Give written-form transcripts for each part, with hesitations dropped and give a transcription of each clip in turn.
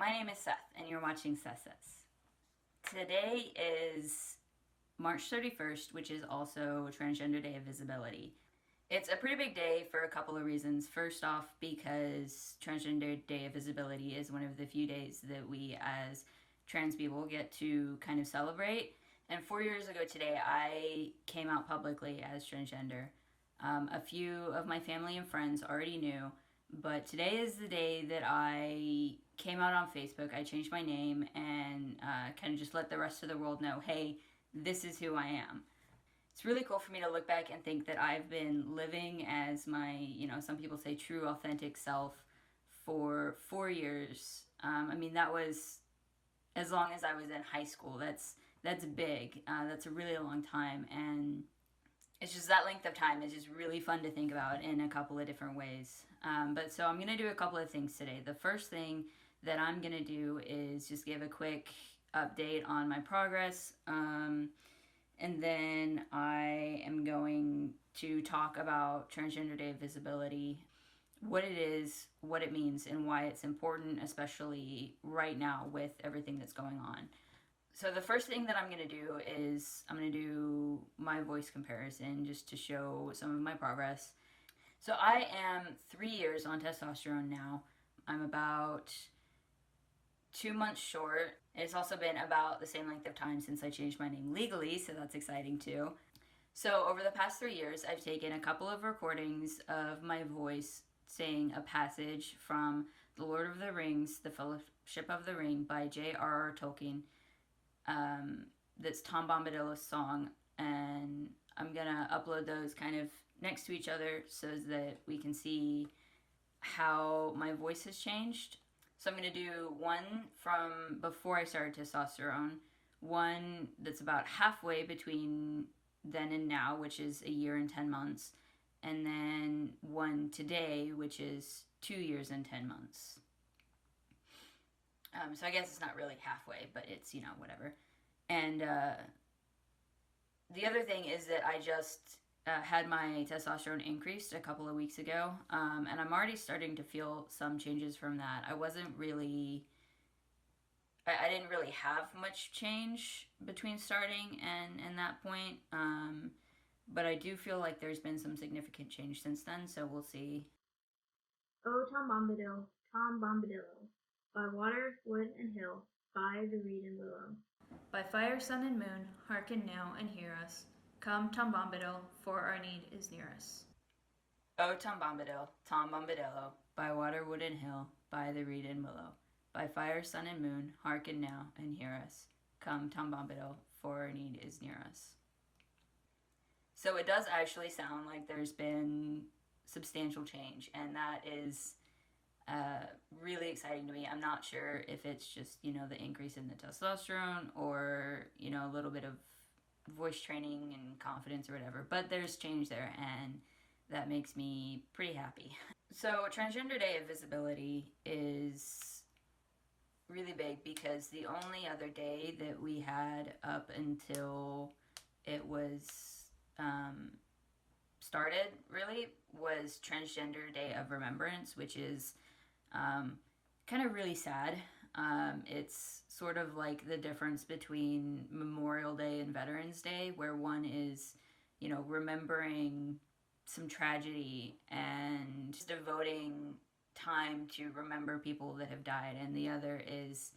My name is Seth, and you're watching Seth Says. Today is March 31st, which is also Transgender Day of Visibility. It's a pretty big day for a couple of reasons. First off, because Transgender Day of Visibility is one of the few days that we as trans people get to kind of celebrate. And 4 years ago today, I came out publicly as transgender. A few of my family and friends already knew, but today is the day that I came out on Facebook. I changed my name and kind of just let the rest of the world know, hey, this is who I am. It's really cool for me to look back and think that I've been living as my, some people say true, authentic self for 4 years. That was as long as I was in high school. That's big. That's a really long time, and it's just that length of time is just really fun to think about in a couple of different ways. So I'm going to do a couple of things today. The first thing that I'm going to do is just give a quick update on my progress. And then I am going to talk about Transgender Day of Visibility, what it is, what it means, and why it's important, especially right now with everything that's going on. So the first thing that I'm going to do is I'm going to do my voice comparison just to show some of my progress. So I am 3 years on testosterone now. I'm about 2 months short. It's also been about the same length of time since I changed my name legally, so that's exciting too. So over the past 3 years, I've taken a couple of recordings of my voice saying a passage from The Lord of the Rings, The Fellowship of the Ring by J.R.R. Tolkien. That's Tom Bombadil's song, and I'm gonna upload those kind of next to each other so that we can see how my voice has changed. So I'm gonna do one from before I started testosterone, one that's about halfway between then and now, which is a year and 10 months, and then one today, which is 2 years and 10 months. So I guess it's not really halfway, but it's, whatever. And the other thing is that I just had my testosterone increased a couple of weeks ago, and I'm already starting to feel some changes from that. I didn't really have much change between starting and that point, but I do feel like there's been some significant change since then, so we'll see. Oh, Tom Bombadil, Tom Bombadillo, by water, wood, and hill, by the reed and willow. By fire, sun, and moon, hearken now and hear us. Come, Tom Bombadil, for our need is near us. Oh, Tom Bombadil, Tom Bombadillo, by water, wood, and hill, by the reed and willow. By fire, sun, and moon, hearken now and hear us. Come, Tom Bombadil, for our need is near us. So it does actually sound like there's been substantial change, and that is really exciting to me. I'm not sure if it's just, the increase in the testosterone or, a little bit of voice training and confidence or whatever, but there's change there, and that makes me pretty happy. So Transgender Day of Visibility is really big because the only other day that we had up until it was started really was Transgender Day of Remembrance, which is kind of really sad. It's sort of like the difference between Memorial Day and Veterans Day, where one is, remembering some tragedy and devoting time to remember people that have died, and the other is,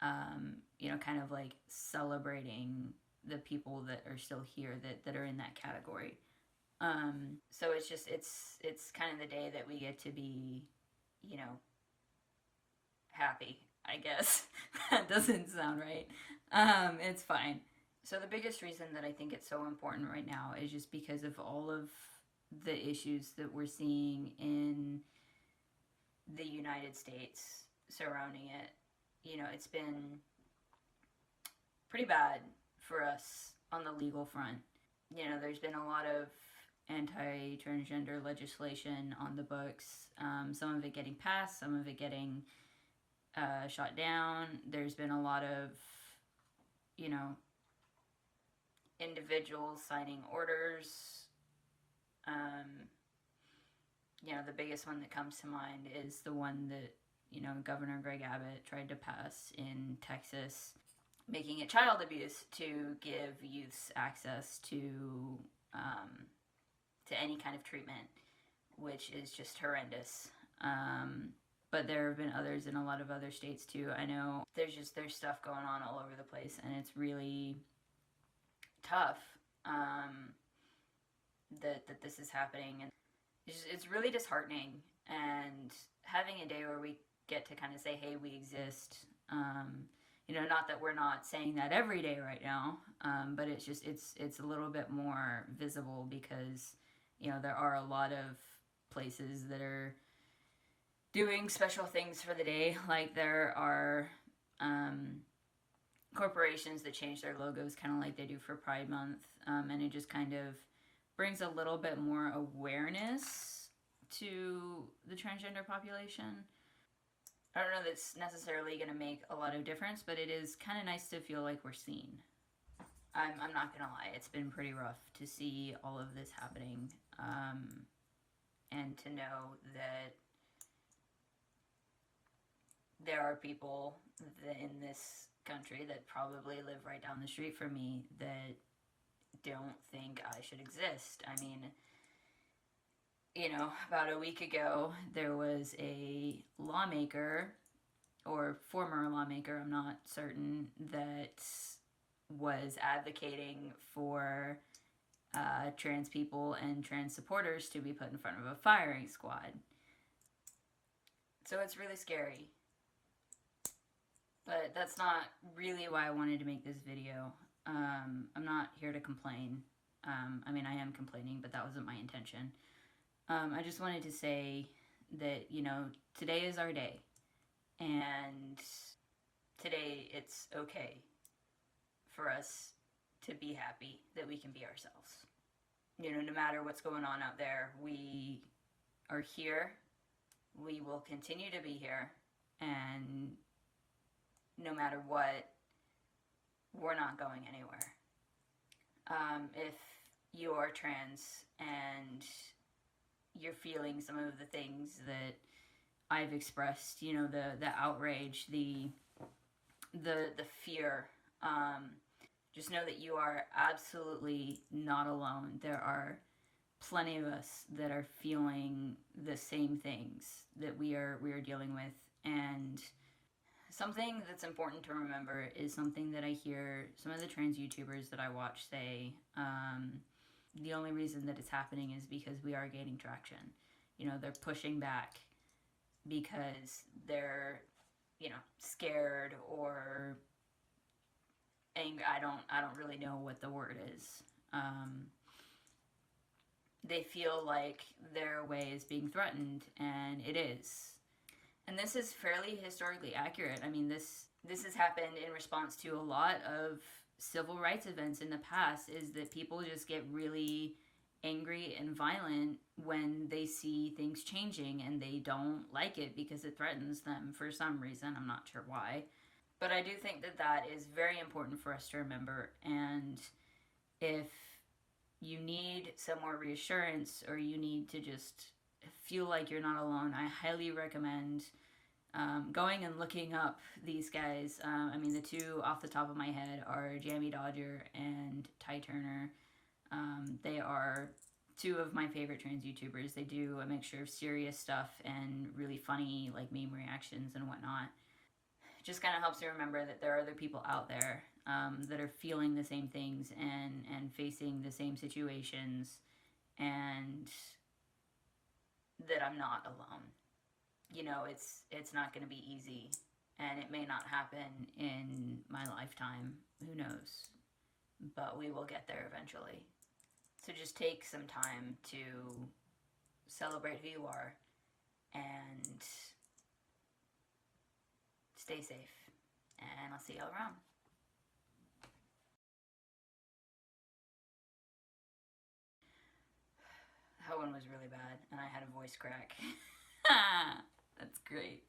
kind of like celebrating the people that are still here that are in that category. So it's kind of the day that we get to be, happy, I guess. That doesn't sound right. It's fine. So the biggest reason that I think it's so important right now is just because of all of the issues that we're seeing in the United States surrounding it. It's been pretty bad for us on the legal front. There's been a lot of anti-transgender legislation on the books, some of it getting passed, some of it getting shot down. There's been a lot of, individuals signing orders. The biggest one that comes to mind is the one that Governor Greg Abbott tried to pass in Texas, making it child abuse to give youths access to any kind of treatment, which is just horrendous. But there have been others in a lot of other states too. I know there's stuff going on all over the place, and it's really tough that this is happening, and it's really disheartening. And having a day where we get to kind of say, hey, we exist. Not that we're not saying that every day right now, but it's a little bit more visible because there are a lot of places that are doing special things for the day. Like there are corporations that change their logos kind of like they do for Pride Month, and it just kind of brings a little bit more awareness to the transgender population. I don't know that's necessarily going to make a lot of difference, but it is kind of nice to feel like we're seen. I'm not going to lie, it's been pretty rough to see all of this happening, and to know that there are people in this country that probably live right down the street from me that don't think I should exist. I mean, about a week ago, there was a lawmaker, or former lawmaker, I'm not certain, that was advocating for trans people and trans supporters to be put in front of a firing squad. So it's really scary. But that's not really why I wanted to make this video. I'm not here to complain. I mean, I am complaining, but that wasn't my intention. I just wanted to say that, today is our day. And today it's okay for us to be happy that we can be ourselves. No matter what's going on out there, we are here. We will continue to be here. And no matter what, we're not going anywhere. If you are trans and you're feeling some of the things that I've expressed, the outrage, the fear, just know that you are absolutely not alone. There are plenty of us that are feeling the same things that we are dealing with. And something that's important to remember is something that I hear some of the trans YouTubers that I watch say. The only reason that it's happening is because we are gaining traction. They're pushing back because they're, scared or angry. I don't really know what the word is. They feel like their way is being threatened, and it is. And this is fairly historically accurate. I mean, this has happened in response to a lot of civil rights events in the past, is that people just get really angry and violent when they see things changing and they don't like it because it threatens them for some reason. I'm not sure why. But I do think that is very important for us to remember. And if you need some more reassurance, or you need to just feel like you're not alone, I highly recommend going and looking up these guys. I mean, the two off the top of my head are Jamie Dodger and Ty Turner. They are two of my favorite trans YouTubers. They do a mixture of serious stuff and really funny, like, meme reactions and whatnot. It just kind of helps you remember that there are other people out there that are feeling the same things and facing the same situations, and that I'm not alone. It's not going to be easy, and it may not happen in my lifetime. Who knows? But we will get there eventually. So just take some time to celebrate who you are and stay safe. And I'll see y'all around. That one was really bad, and I had a voice crack. That's great.